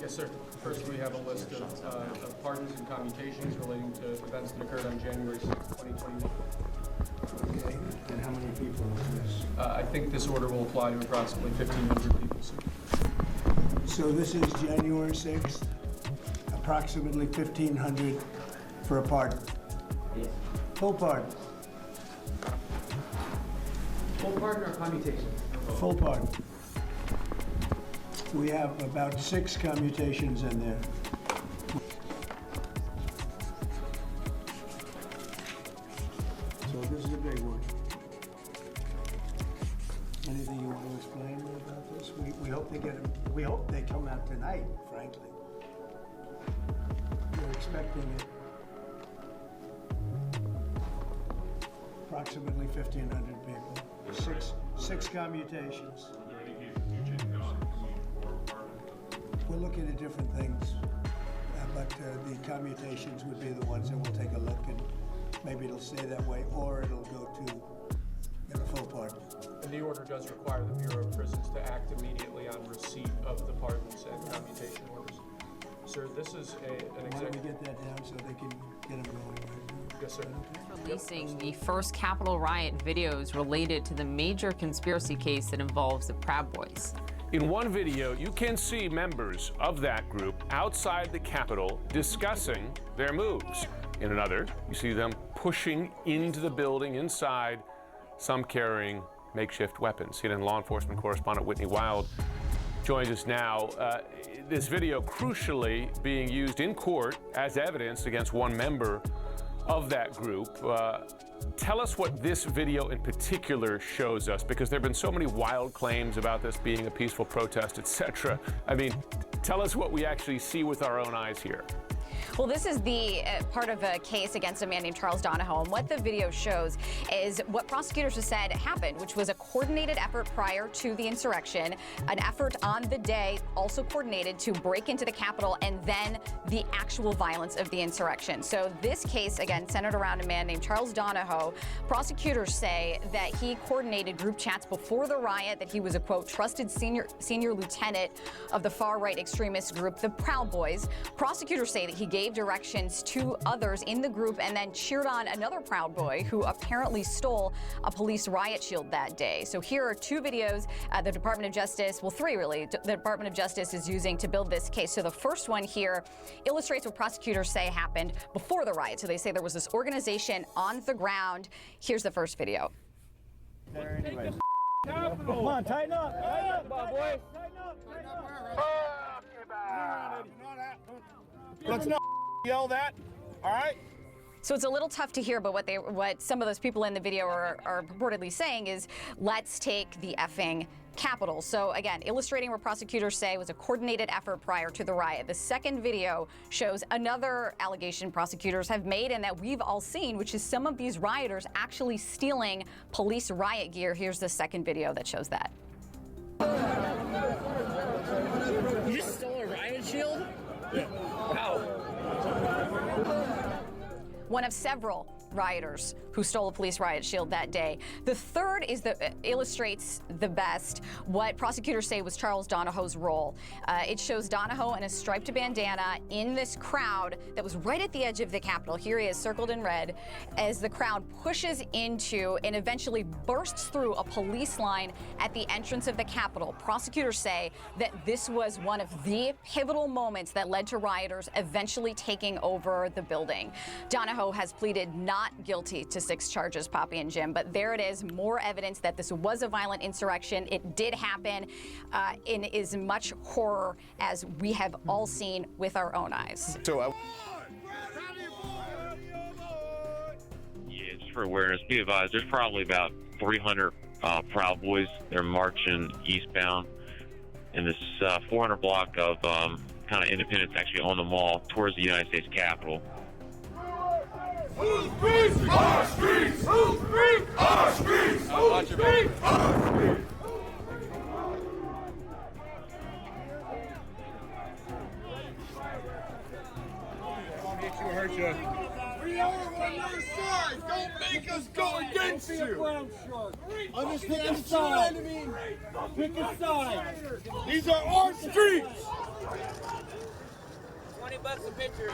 Yes, sir. First, we have a list of pardons and commutations relating to events that occurred on January 6, 2021. Okay, and how many people is this? I think this order will apply to approximately 1,500 people, sir. So this is January 6th, approximately 1,500 for a pardon? Yes. Full pardon? Full pardon or commutation? Full pardon. We have about 6 commutations in there. So this is a big one. Anything you want to explain about this? We hope they get them. We hope they come out tonight, frankly. We're expecting it. Approximately 1,500 people. Six commutations. We're looking at different things, but the commutations would be the ones that we'll take a look, and maybe it'll stay that way, or it'll go to full pardon. And the order does require the Bureau of Prisons to act immediately on receipt of the pardons and commutation orders. Sir, this is an Why don't executive... we get that down so they can get them going right now? Yes, sir. Releasing the first Capitol riot videos related to the major conspiracy case that involves the Proud Boys. In one video, you can see members of that group outside the Capitol discussing their moves. In another, you see them pushing into the building inside, some carrying makeshift weapons. CNN law enforcement correspondent Whitney Wild joins us now. This video crucially being used in court as evidence against one member of that group. Tell us what this video in particular shows us, because there have been so many wild claims about this being a peaceful protest, etc. I mean, tell us what we actually see with our own eyes here. Well, this is the part of a case against a man named Charles Donahoe. And what the video shows is what prosecutors have said happened, which was a coordinated effort prior to the insurrection, an effort on the day also coordinated to break into the Capitol, and then the actual violence of the insurrection. So this case, again, centered around a man named Charles Donahoe. Prosecutors say that he coordinated group chats before the riot, that he was a, quote, trusted senior lieutenant of the far-right extremist group, the Proud Boys. Prosecutors say that he gave directions to others in the group and then cheered on another Proud Boy who apparently stole a police riot shield that day. So here are 2 videos the Department of Justice, well, 3 really, the Department of Justice is using to build this case. So the first one here illustrates what prosecutors say happened before the riot. So they say there was this organization on the ground. Here's the first video. Come on, tighten up. Tighten up, boy. Tighten up. Let's not yell that, all right? So it's a little tough to hear, but what some of those people in the video are purportedly saying is, let's take the effing Capitol. So again, illustrating what prosecutors say was a coordinated effort prior to the riot. The second video shows another allegation prosecutors have made and that we've all seen, which is some of these rioters actually stealing police riot gear. Here's the second video that shows that. You just stole a riot shield? Yeah. Wow. One of several rioters who stole a police riot shield that day. The third is illustrates the best what prosecutors say was Charles Donahoe's role. It shows Donahoe in a striped bandana in this crowd that was right at the edge of the Capitol. Here he is circled in red as the crowd pushes into and eventually bursts through a police line at the entrance of the Capitol. Prosecutors say that this was one of the pivotal moments that led to rioters eventually taking over the building. Donahoe has pleaded not guilty to 6 charges, Poppy and Jim, but there it is, more evidence that this was a violent insurrection. It did happen in as much horror as we have all seen with our own eyes. So yeah, just for awareness, be advised, there's probably about 300 Proud Boys. They're marching eastbound in this 400 block of kind of Independence, actually on the mall towards the United States Capitol. Whose streets? Our streets! Whose streets? Our streets! Whose streets? Our streets! Won't hit you or hurt you. We are on your side. Don't make us go against you. Understand the side. Pick a side. These are our streets. 20 bucks a picture.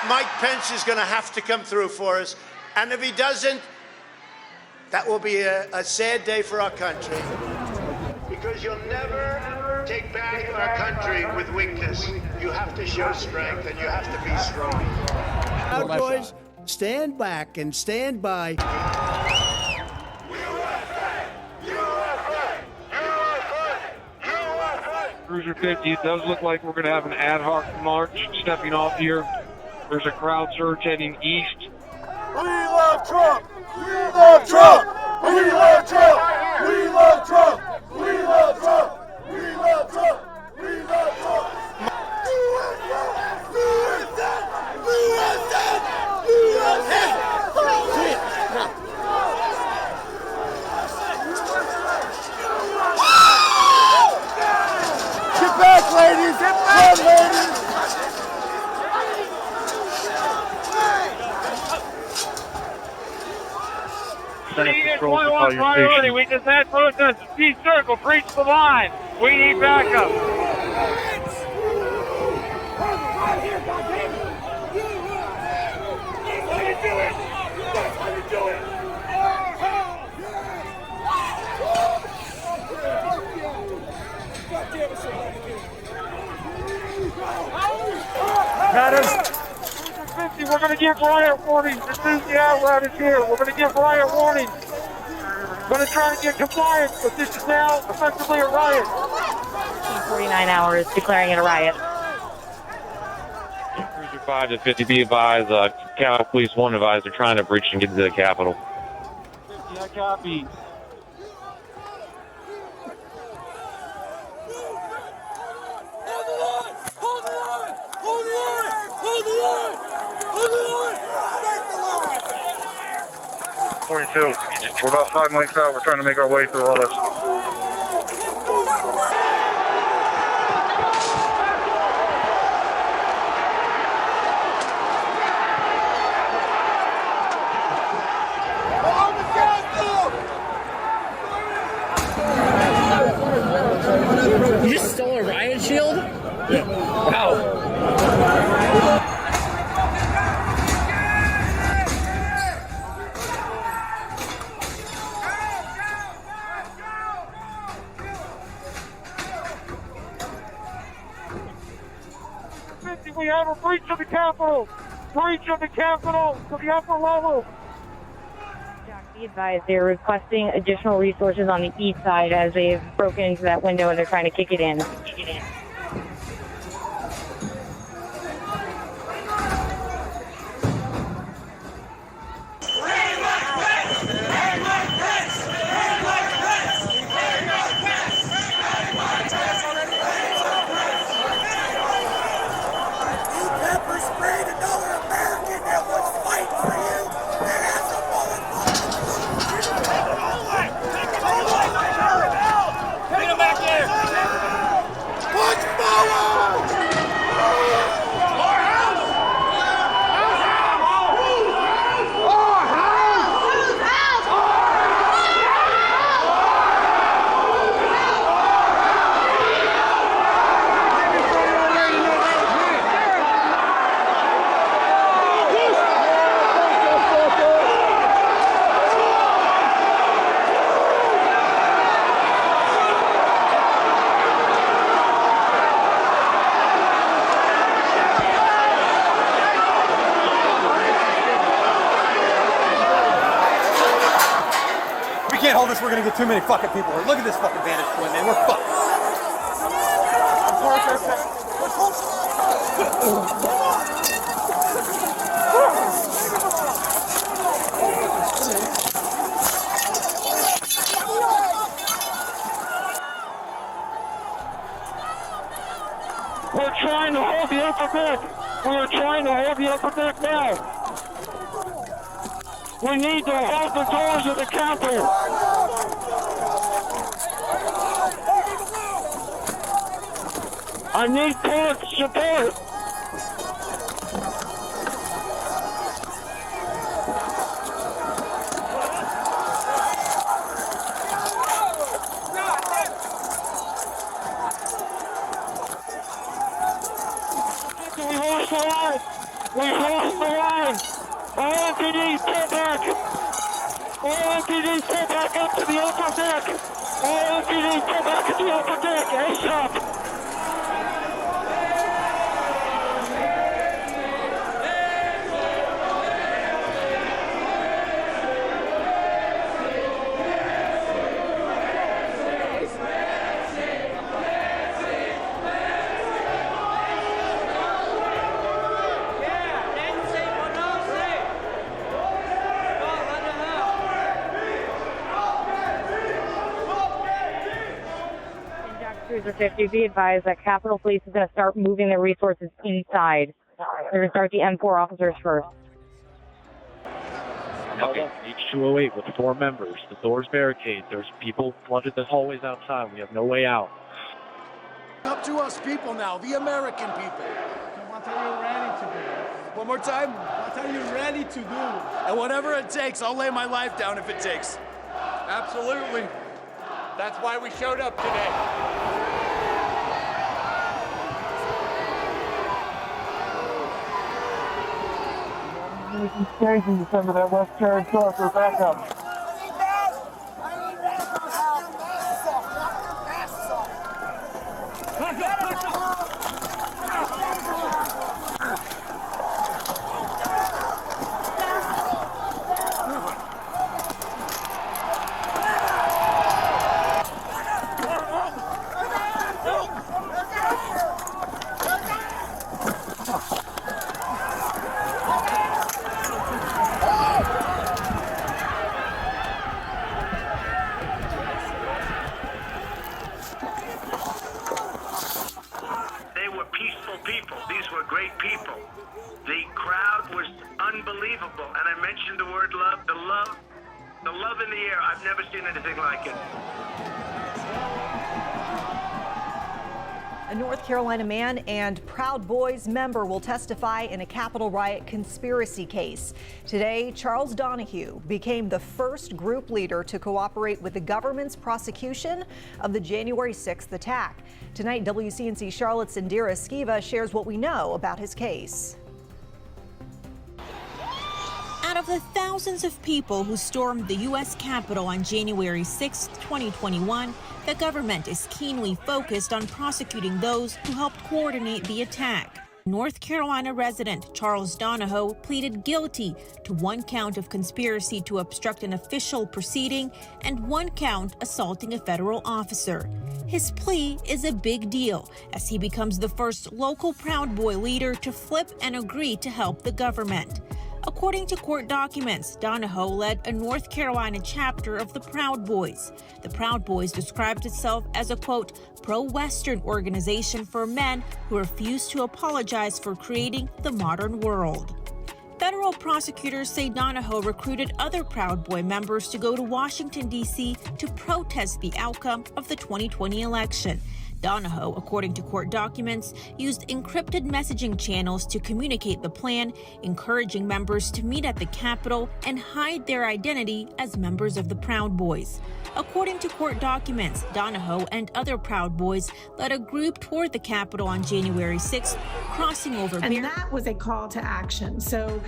Mike Pence is going to have to come through for us. And if he doesn't, that will be a sad day for our country. Because you'll never take back our country with weakness. You have to show strength and you have to be strong. Proud Boys, stand back and stand by. Cruiser 50, it does look like we're going to have an ad hoc march stepping off here. There's a crowd surge heading east. We love Trump! We love Trump! We love Trump! We love Trump! We love Trump! We love Trump! We love Trump! Get back, ladies! Get back, ladies! It's one priority. We just had protest. Peace circle. Preach the line. We need backup. We're going to give riot warnings as soon as the outright is here. We're going to give riot warnings. We're going to try to get compliance, but this is now effectively a riot. 49 hours declaring it a riot. Cruiser 5 to 50, be advised, Cal Police 1 advised they're trying to breach and get to the Capitol. 50, I copy. We're about 5 miles out. We're trying to make our way through all this. You just stole a riot shield? Yeah. Wow. 50, we have a breach of the Capitol! Breach of the Capitol to the upper level! Be advised, they're requesting additional resources on the east side as they've broken into that window and they're trying to kick it in. We can't hold this, we're gonna get too many fucking people. Look at this fucking vantage point, man. We're fucked. We're trying to hold the upper deck. We're trying to hold the upper deck now. We need to hold the doors of the Capitol. I need police support. We lost the line! We lost the line! All MPDs, pull back! All MPDs, pull back up to the upper deck! All MPDs, pull back to the upper deck! ASAP! Cruiser 50, be advised that Capitol Police is going to start moving their resources inside. They're going to start the M4 officers first. Okay, H208 with 4 members. The door's barricaded. There's people flooded the hallways outside. We have no way out. Up to us people now, the American people. What are you ready to do? One more time. What are you ready to do? And whatever it takes, I'll lay my life down if it takes. Absolutely. That's why we showed up today. Some of that West Terrace door for backup. People. These were great people. The crowd was unbelievable. And I mentioned the word love, the love in the air. I've never seen anything like it. A North Carolina man and Proud Boys member will testify in a Capitol riot conspiracy case. Today, Charles Donahue became the first group leader to cooperate with the government's prosecution of the January 6th attack. Tonight, WCNC Charlotte's Indira Skiva shares what we know about his case. Out of the thousands of people who stormed the U.S. Capitol on January 6, 2021, the government is keenly focused on prosecuting those who helped coordinate the attack. North Carolina resident Charles Donahoe pleaded guilty to 1 count of conspiracy to obstruct an official proceeding and 1 count assaulting a federal officer. His plea is a big deal as he becomes the first local Proud Boy leader to flip and agree to help the government. According to court documents, Donahoe led a North Carolina chapter of the Proud Boys. The Proud Boys described itself as a, quote, pro-Western organization for men who refuse to apologize for creating the modern world. Federal prosecutors say Donahoe recruited other Proud Boy members to go to Washington, D.C. to protest the outcome of the 2020 election. Donahoe, according to court documents, used encrypted messaging channels to communicate the plan, encouraging members to meet at the Capitol and hide their identity as members of the Proud Boys. According to court documents, Donahoe and other Proud Boys led a group toward the Capitol on January 6th, crossing over. And that was a call to action. So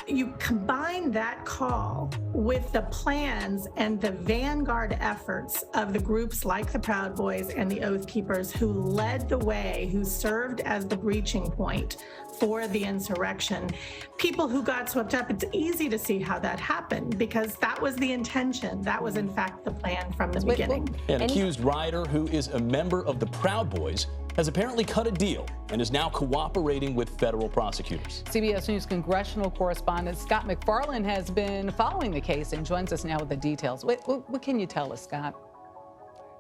you combine that call with the plans and the vanguard efforts of the groups like the Proud Boys and the Oath Keepers who led the way, who served as the breaching point for the insurrection. People who got swept up, it's easy to see how that happened because that was the intention. That was in fact the plan from the beginning. An accused rioter who is a member of the Proud Boys has apparently cut a deal and is now cooperating with federal prosecutors. CBS News congressional correspondent Scott McFarland has been following the case and joins us now with the details. What can you tell us, Scott?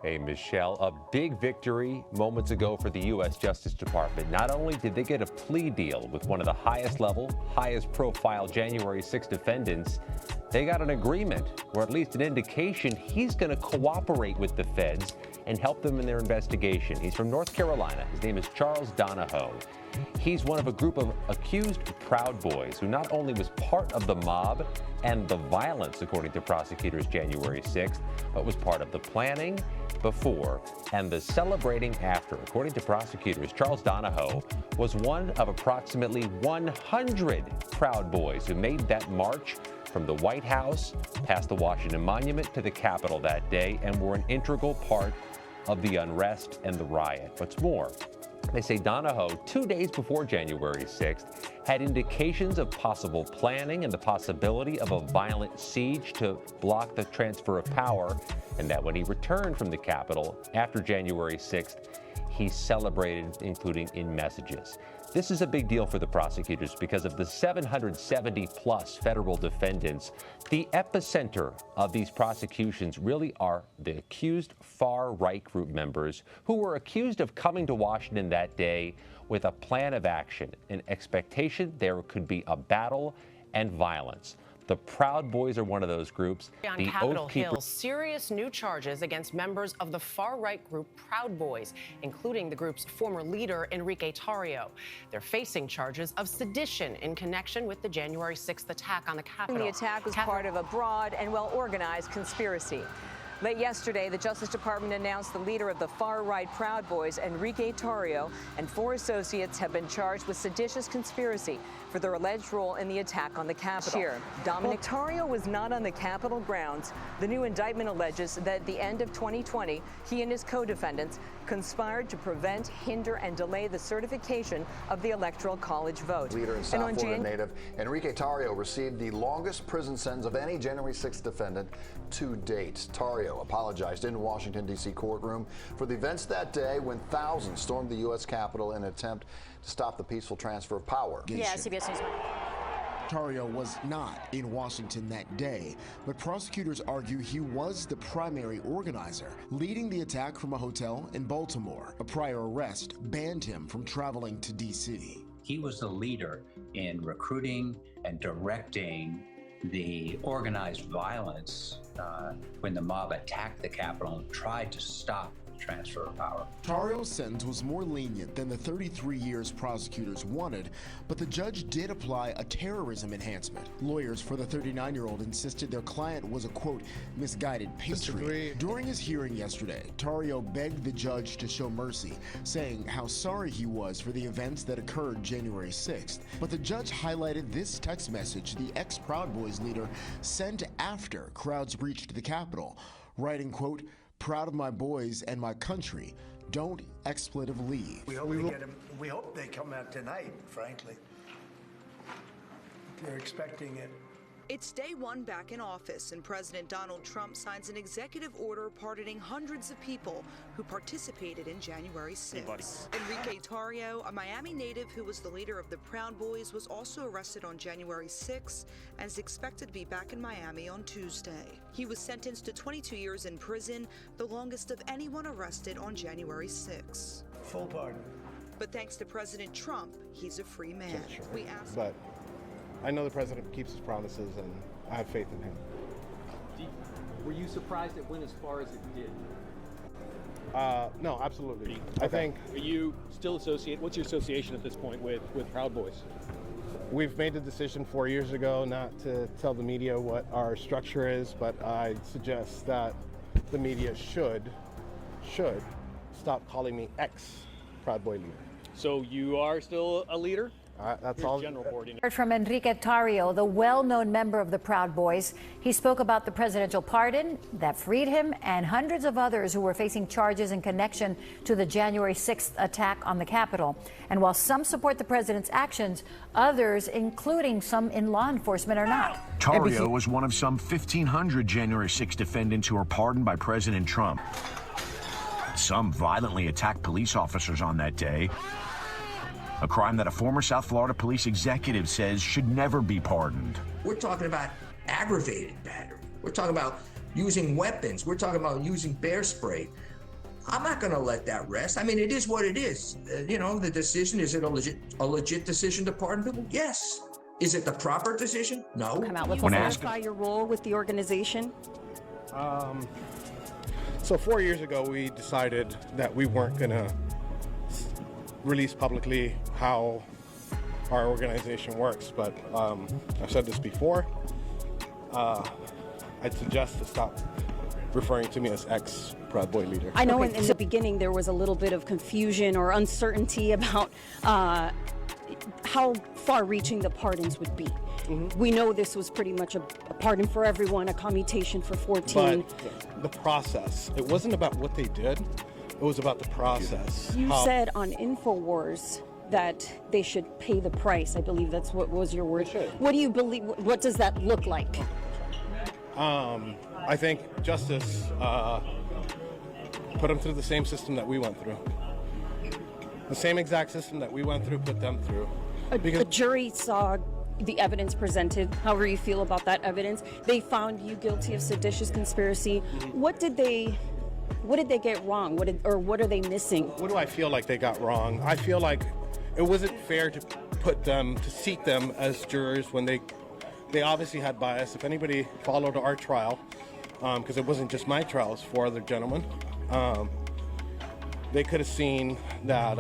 Hey, Michelle, a big victory moments ago for the U.S. Justice Department. Not only did they get a plea deal with one of the highest level, highest profile January 6 defendants, they got an agreement, or at least an indication he's going to cooperate with the feds and help them in their investigation. He's from North Carolina. His name is Charles Donahoe. He's one of a group of accused Proud Boys who not only was part of the mob and the violence, according to prosecutors, January 6th, but was part of the planning before and the celebrating after. According to prosecutors, Charles Donahoe was one of approximately 100 Proud Boys who made that march from the White House past the Washington Monument to the Capitol that day and were an integral part of the unrest and the riot. What's more, they say Donahoe, 2 days before January 6th, had indications of possible planning and the possibility of a violent siege to block the transfer of power, and that when he returned from the Capitol after January 6th, he celebrated, including in messages. This is a big deal for the prosecutors because of the 770-plus federal defendants. The epicenter of these prosecutions really are the accused far-right group members who were accused of coming to Washington that day with a plan of action, an expectation there could be a battle and violence. The Proud Boys are one of those groups. On The Capitol Oath Keepers. Hill, serious new charges against members of the far-right group Proud Boys, including the group's former leader, Enrique Tarrio. They're facing charges of sedition in connection with the January 6th attack on the Capitol. The attack was part of a broad and well-organized conspiracy. Late yesterday, the Justice Department announced the leader of the far-right Proud Boys, Enrique Tarrio, and 4 associates have been charged with seditious conspiracy for their alleged role in the attack on the Capitol. Dominic Tarrio was not on the Capitol grounds. The new indictment alleges that at the end of 2020, he and his co-defendants conspired to prevent, hinder, and delay the certification of the Electoral College vote. Leader and South Florida native Enrique Tarrio received the longest prison sentence of any January 6th defendant to date. Tarrio apologized in Washington, D.C. courtroom for the events that day when thousands stormed the U.S. Capitol in an attempt to stop the peaceful transfer of power. Yeah, CBS News. Tarrio was not in Washington that day, but prosecutors argue he was the primary organizer, leading the attack from a hotel in Baltimore. A prior arrest banned him from traveling to D.C. He was the leader in recruiting and directing the organized violence when the mob attacked the Capitol and tried to stop transfer of power. Tarrio's sentence was more lenient than the 33 years prosecutors wanted, but the judge did apply a terrorism enhancement. Lawyers for the 39-year-old insisted their client was a, quote, misguided patriot. During his hearing yesterday, Tarrio begged the judge to show mercy, saying how sorry he was for the events that occurred January 6th. But the judge highlighted this text message the ex-Proud Boys leader sent after crowds breached the Capitol, writing, quote, proud of my boys and my country. Don't expletive leave. We hope they come out tonight, frankly. They're expecting it. It's day one back in office, and President Donald Trump signs an executive order pardoning hundreds of people who participated in January 6th. Enrique Tarrio, a Miami native who was the leader of the Proud Boys, was also arrested on January 6th and is expected to be back in Miami on Tuesday. He was sentenced to 22 years in prison, the longest of anyone arrested on January 6th. Full pardon. But thanks to President Trump, he's a free man. Sure. We asked. But I know the president keeps his promises, and I have faith in him. Were you surprised it went as far as it did? No, absolutely. Okay. I think. Are you still associate? What's your association at this point with Proud Boys? We've made the decision 4 years ago not to tell the media what our structure is, but I suggest that the media should stop calling me ex-Proud Boy leader. So you are still a leader? That's all. General board. From Enrique Tarrio, the well-known member of the Proud Boys. He spoke about the presidential pardon that freed him and hundreds of others who were facing charges in connection to the January 6th attack on the Capitol. And while some support the president's actions, others, including some in law enforcement, are not. Tarrio was one of some 1,500 January 6 defendants who were pardoned by President Trump. Some violently attacked police officers on that day. A crime that a former South Florida police executive says should never be pardoned. We're talking about aggravated battery. We're talking about using weapons. We're talking about using bear spray. I'm not going to let that rest. I mean, it is what it is. The decision, is it a legit decision to pardon people? Yes. Is it the proper decision? No. Come out. Let's clarify your role with the organization. So 4 years ago, we decided that we weren't going to release publicly how our organization works, but I've said this before. I'd suggest to stop referring to me as ex-Proud Boy leader. I know in the beginning there was a little bit of confusion or uncertainty about how far-reaching the pardons would be. We know this was pretty much a pardon for everyone, a commutation for 14. But the process, it wasn't about what they did, it was about the process. You said on InfoWars that they should pay the price. I believe that's what was your word. What do you believe, what does that look like? I think justice put them through the same system that we went through. The same exact system that we went through, put them through. The jury saw the evidence presented, however you feel about that evidence. They found you guilty of seditious conspiracy. What did they get wrong? What are they missing? What do I feel like they got wrong? I feel like it wasn't fair to seat them as jurors when they obviously had bias. If anybody followed our trial, because it wasn't just my trial, it was 4 other gentlemen, they could have seen that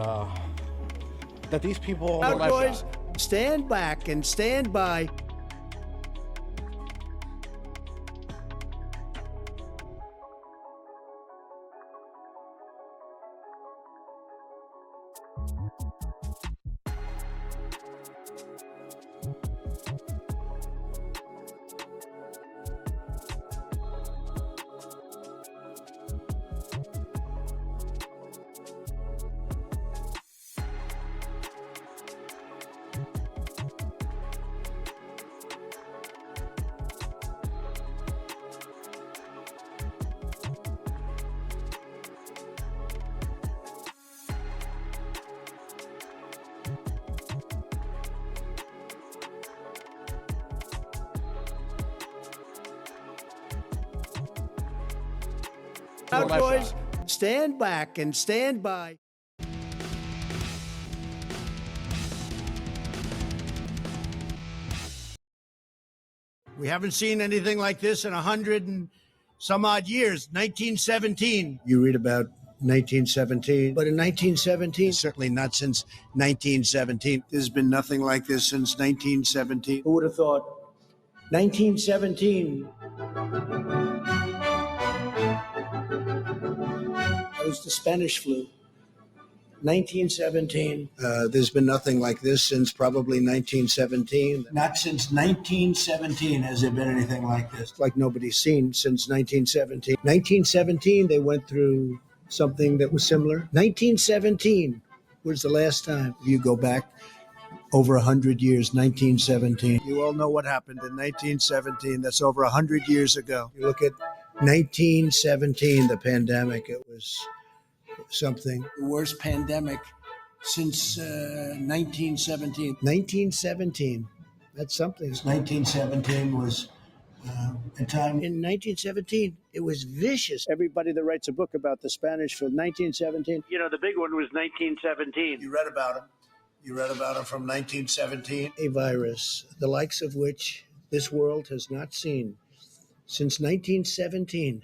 these people... Proud Boys, stand back and stand by. Proud Boys, stand back and stand by. We haven't seen anything like this in 100 and some odd years. 1917. You read about 1917, but in 1917, certainly not since 1917. There's been nothing like this since 1917. Who would have thought? 1917. It was the Spanish flu. 1917. There's been nothing like this since probably 1917. Not since 1917 has there been anything like this. Like nobody's seen since 1917. 1917, they went through something that was similar. 1917 was the last time. You go back over 100 years, 1917. You all know what happened in 1917. That's over 100 years ago. You look at 1917, the pandemic. It was something. The worst pandemic since 1917. 1917. That's something. 1917 was a time. In 1917, it was vicious. Everybody that writes a book about the Spanish flu, 1917. You know, the big one was 1917. You read about him. You read about him from 1917. A virus, the likes of which this world has not seen since 1917.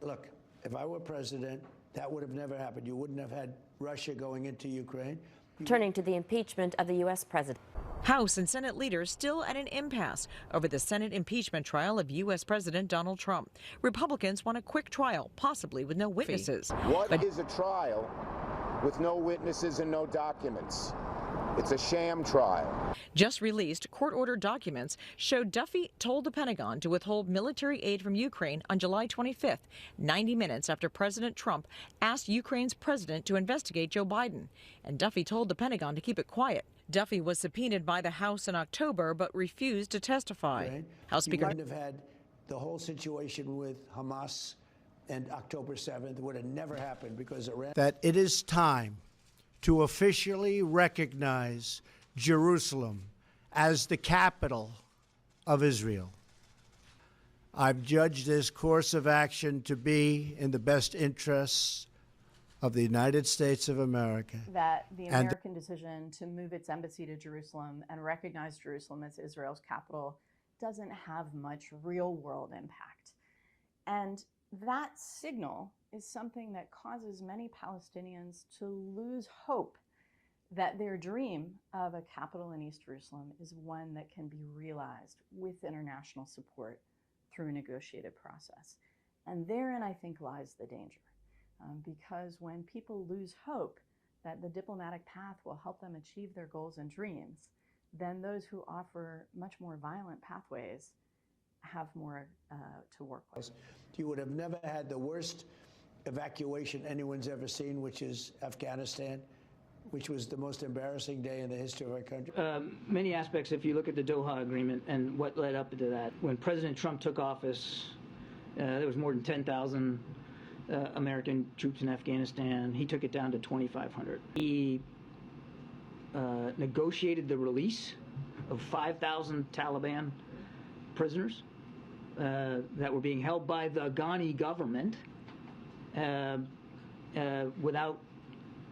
Look, if I were president, that would have never happened. You wouldn't have had Russia going into Ukraine. Turning to the impeachment of the U.S. president. House and Senate leaders still at an impasse over the Senate impeachment trial of U.S. President Donald Trump. Republicans want a quick trial, possibly with no witnesses. What is a trial with no witnesses and no documents? It's a sham trial. Just released court-ordered documents show Duffy told the Pentagon to withhold military aid from Ukraine on July 25th, 90 minutes after President Trump asked Ukraine's president to investigate Joe Biden. And Duffy told the Pentagon to keep it quiet. Duffy was subpoenaed by the House in October but refused to testify. Right? House Speaker You wouldn't have had the whole situation with Hamas and October 7th would have never happened because Iran. That it is time to officially recognize Jerusalem as the capital of Israel. I've judged this course of action to be in the best interests of the United States of America. That the American decision to move its embassy to Jerusalem and recognize Jerusalem as Israel's capital doesn't have much real-world impact. And that signal is something that causes many Palestinians to lose hope that their dream of a capital in East Jerusalem is one that can be realized with international support through a negotiated process. And therein, I think, lies the danger. Because when people lose hope that the diplomatic path will help them achieve their goals and dreams, then those who offer much more violent pathways have more to work with. You would have never had the worst evacuation anyone's ever seen, which is Afghanistan, which was the most embarrassing day in the history of our country. Many aspects, if you look at the Doha Agreement and what led up to that. When President Trump took office, there was more than 10,000 American troops in Afghanistan. He took it down to 2,500. He negotiated the release of 5,000 Taliban prisoners that were being held by the Ghani government without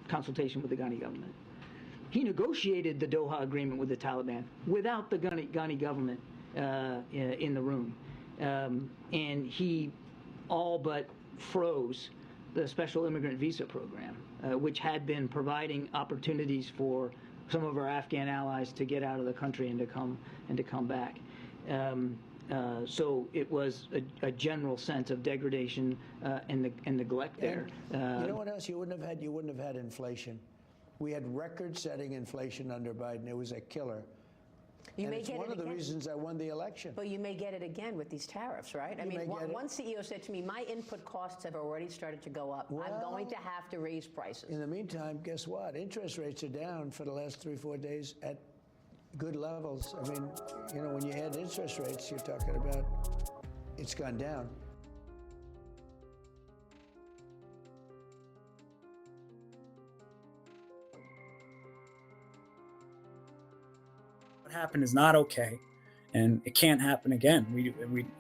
consultation with the Ghani government. He negotiated the Doha Agreement with the Taliban without the Ghani government in the room. And he all but froze the special immigrant visa program, which had been providing opportunities for some of our Afghan allies to get out of the country and to come back. So it was a general sense of degradation and neglect there. You know what else you wouldn't have had? You wouldn't have had inflation. We had record-setting inflation under Biden. It was a killer. And it's one of the reasons I won the election. But you may get it again with these tariffs, right? I mean, one CEO said to me, my input costs have already started to go up. I'm going to have to raise prices. In the meantime, guess what? Interest rates are down for the last 3-4 days at good levels. I mean, you know, when you add interest rates, you're talking about it's gone down. What happened is not okay, and it can't happen again.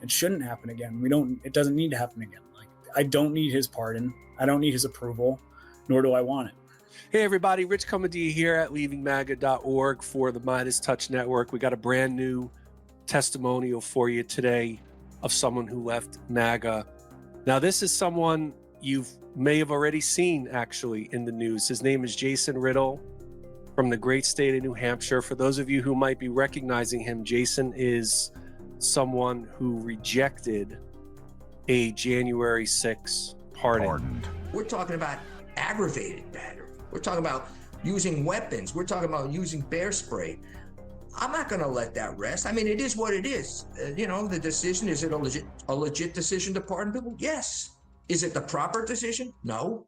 It shouldn't happen again. It doesn't need to happen again. Like, I don't need his pardon. I don't need his approval, nor do I want it. Hey everybody, Rich coming to you here at leavingmaga.org for the Midas Touch Network. We got a brand new testimonial for you today of someone who left MAGA. Now this is someone you may have already seen actually in the news. His name is Jason Riddle from the great state of New Hampshire. For those of you who might be recognizing him, Jason is someone who rejected a January 6th pardon. We're talking about aggravated battery. We're talking about using weapons. We're talking about using bear spray. I'm not going to let that rest. I mean, it is what it is. You know, the decision, is it a legit decision to pardon people? Yes. Is it the proper decision? No.